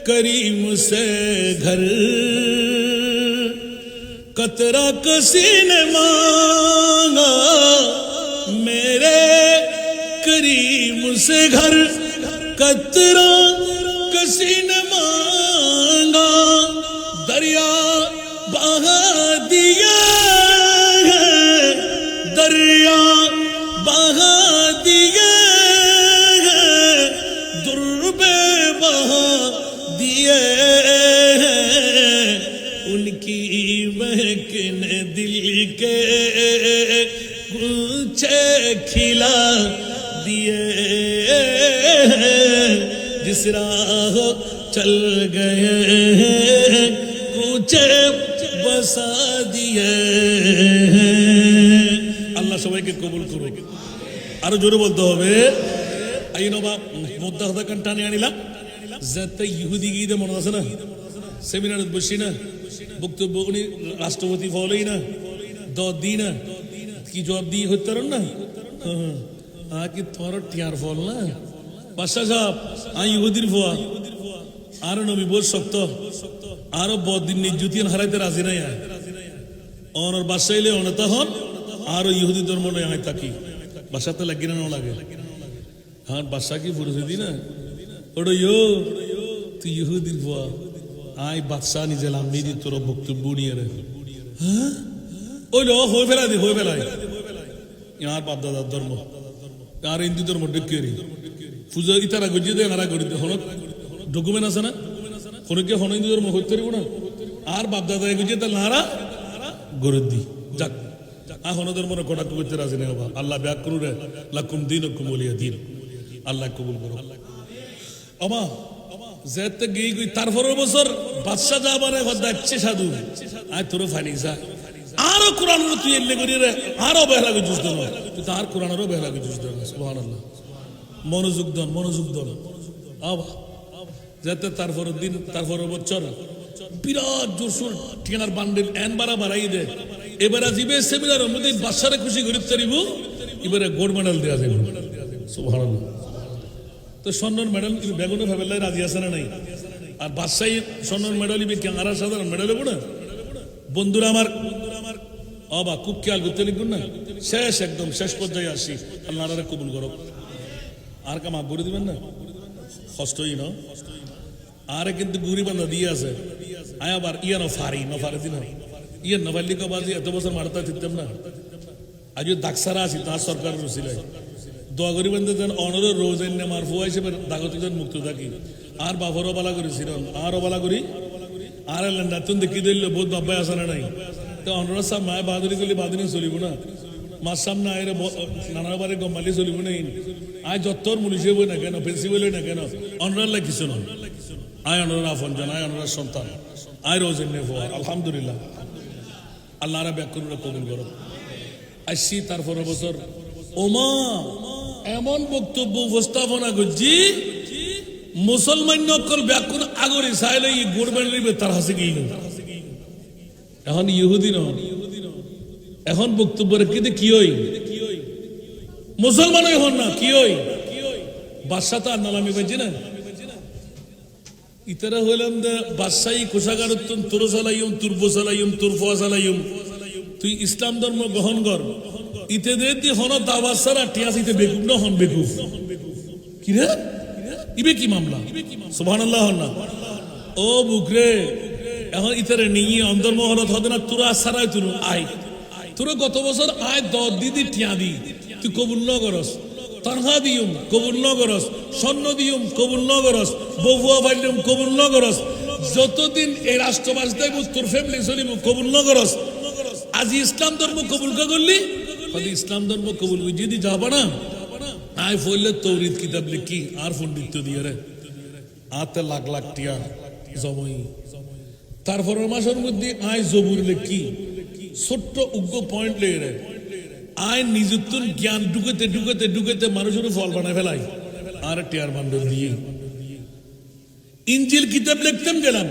करीम से घर कतरा किसी ने मांगा मेरे करीम से घर कतरा किसी ने मांगा दरिया बहा दिया दरिया बहा दिया दुर्बे बहा दिए उनकी महकने दिल के गुच्छे खिला दिए जिस राह चल गए कुछे बसा दिए আল্লাহ সবাইকে কবুল করুক আরো জোরে বলতে হবে আইনো বাপ মুদ্দা হদা কান টানে আনিলাম যাতে ইহুদি গিয়ে মনে আছে না সেমিনারে বসি না বক্তব্য উনি রাষ্ট্রপতি ফলেই না দিই না কি জবাব দিয়ে হতে পারেন না কি তোমার টিয়ার ফল না বাদশাহ সাহেব আমি ইহুদির ফোয়া আরো নবী বল শক্ত আরো বদিন নির্যুতিয়ান হারাইতে রাজি নাই অনর বাদশাহ এলে অনেতা হন আরো ইহুদি ধর্ম নয় হয় থাকি বাসাতে লাগে না লাগে হ্যাঁ বাদশাহ কি পরিস্থিতি না ওটা তুই ইহুদির ফোয়া আই বাদশাহ নিজে লাম্বি দি তোর বক্তব্য নিয়ে রে হ্যাঁ ওই হয়ে ফেলাই দি হয়ে ফেলাই আর বাপ দাদার ধর্ম আর হিন্দু ধর্ম ডেকেরি পুজো ইতারা গজিয়ে দেয় নারা গড়ি হন ডকুমেন্ট আছে না হনকে হন হিন্দু ধর্ম হইতে পারবো না আর বাপ দাদা গজিয়ে তাহলে নারা গড়ে দি যাক আর হন ধর্ম কটাক্ষ করতে রাজি নেই বাবা আল্লাহ ব্যাক করু রে লাকুম দিন কুমলিয়া দিন আল্লাহ কবুল করো আমা যেতে গিয়ে গই তারপরের বছর বাদশাহ যাবারে দেখছে সাধু আয় তোর ফানি যা আরো কোরআন তুই এলে করি রে আরো বেলা গজুস দেন তুই তার কোরআনেরও বেলা গজুস দেন সুবহানাল্লাহ মনোযোগ দন আবা যেতে তারপরের দিন তারপরের বছর বিরাট জোরসোর ঠিকানার বান্ডেল এন বাড়াই দে এবারে জিবে সেমিনারের মধ্যে বাদশারে খুশি করিতে পারিব এবারে গোল্ড মেডেল দেওয়া যাবে সুবহানাল্লাহ তো স্বর্ণর মেডেল বেগুনে ভাবেলাই রাজি আছে না নাই আর বাদশাহী স্বর্ণর মেডেল ইবে ক্যাঙ্গারা সাধারণ মেডেল হবো না বন্ধুরা আমার অবা খুব খেয়াল করতে লিখুন না শেষ একদম শেষ পর্যায়ে আসি আল্লাহ কবুল করো আর কা মাফ করে দিবেন না কষ্টই না আরে কিন্তু গুড়ি বান্ধা দিয়ে আছে আয় আবার ইয়া নফারি দিন ইয়ে নফালি কবাজি এত বছর মারতা দিতাম না আজ দাকসারা আছি তার সরকার রসিলাই দোয়া করি বান্ধে দেন অনর রোজ এনে মার ফুয়া হিসেবে দাগত দেন মুক্ত থাকি আর বাফরও বালা করি সিরন আরও বালা করি আর লেন্ডা তুমি দেখি দিল বহুত বাব্বাই আসে না নাই তো অনর সাহ মায় বাহাদুরি করলে বাহাদুরি চলিব না মার সামনে আয়রে নানা বারে গম্মালি চলিব না আয় যত্তর মুলিশে বই না কেন প্রিন্সিপাল না কেন অনরাল্লাহ কিছু নয় আয় অনর আফনজন আয় অনরার সন্তান আয় রোজ এনে ফুয়া আলহামদুলিল্লাহ আল্লাহ ব্যাকুরা কবুল করো আসছি তারপর বছর ওমা এমন বক্তব্য উপস্থাপনা করছি মুসলমান নকল ব্যাকুন আগরে চাইলে গোড়বেন তার হাসে গিয়ে এখন ইহুদি নন এখন বক্তব্যের কিন্তু কি হই মুসলমান হন না কি হই বাদশাহ তো আর নালামি পাইছি না ইতারা হইলাম বাদশাহী কোষাগার তোর চালাইম তুর্ব চালাইম তোর ফোয়া চালাইম তুই ইসলাম ধর্ম গ্রহণ কর ইতে দে হন দাওয়াত সারা টিয়াস ইতে বেকুব না হন বেকুব কি রে ইবে কি মামলা সুবহানাল্লাহ হন না ও বুকরে এখন ইতারে নিয়ে অন্তর মহলত হবে না তোরা সারাই তুই আয় তোরা গত বছর আয় দিদি টিয়া দি তুই কবুল ন করস তনহা দিউম কবুল ন করস স্বর্ণ দিউম কবুল ন করস বউয়া ভাইলুম কবুল ন করস যতদিন এই রাষ্ট্র বাঁচতে তোর ফ্যামিলি চলিব কবুল ন করস আজ ইসলাম ধর্ম কবুল কা করলি ইসলাম ধর্ম কবুল যদি যাবা না আয় ফলে তৌরিদ কিতাব লিখি আর পণ্ডিত্য দিয়ে রে আতে লাখ লাখ টিয়া জমই তারপরের মাসের মধ্যে আয় জবুর লিখি ছোট্ট উগ্র পয়েন্ট লেগে রে আয় নিজত্ব জ্ঞান ঢুকেতে মানুষের ফল বানায় ফেলাই আর টিয়ার বান্ডল দিয়ে ইঞ্জিল কিতাব লিখতাম গেলাম